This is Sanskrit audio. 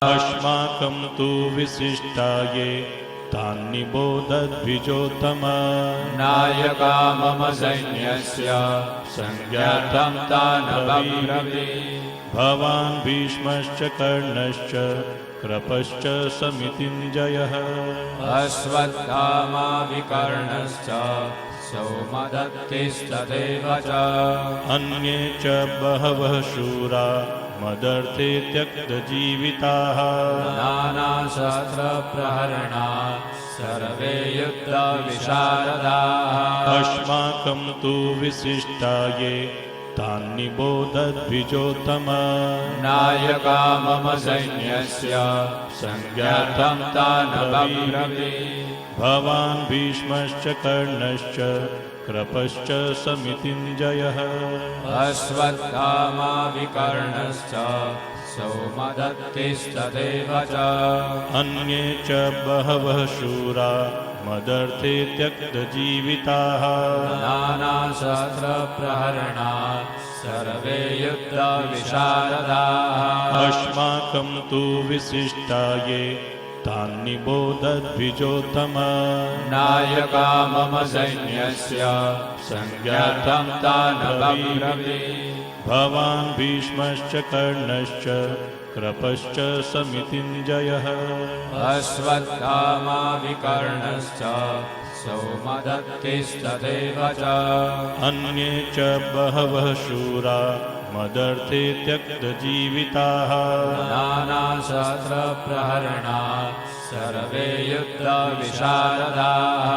अस्माकं तु विशिष्टाये तान्निबोधद्विजोत्तम। नायका मम सैन्यस्य संज्ञातं तानब्रवीत्। भवान् भीष्मश्च कर्णश्च कृपश्च समितिञ्जयः। अश्वत्थामा विकर्णश्च सौमदत्तिस्तथैव च। अन्ये च बहवः शूरा मदर्थे त्यक्तजीविताः। नानाशस्त्रप्रहरणाः सर्वे युद्धविशारदाः। अस्माकं तु विशिष्टाये तान्निबोधद्विजोत्तम। नायका मम सैन्यस्य संज्ञातं तानब्रवीत्। भवान् भीष्मश्च कर्णश्च कृपश्च समितिञ्जयः। अश्वत्थामा विकर्णश्च सौमदत्तिस्तथैव च। अन्ये च बहवः शूरा मदर्थे त्यक्तजीविताः। नानाशस्त्रप्रहरणाः सर्वे युद्धविशारदाः। अस्माकं तु विशिष्टाये तान्निबोधद्विजोत्तम। नायका मम सैन्यस्य संज्ञातं तानब्रवीत्। भवान् भीष्मश्च कर्णश्च कृपश्च समितिञ्जयः। अश्वत्थामा विकर्णश्च सौमदत्तिस्तथैव च। अन्ये च बहवः शूरा मदर्थे त्यक्तजीविताः। नानाशस्त्रप्रहरणाः सर्वे युद्धविशारदाः।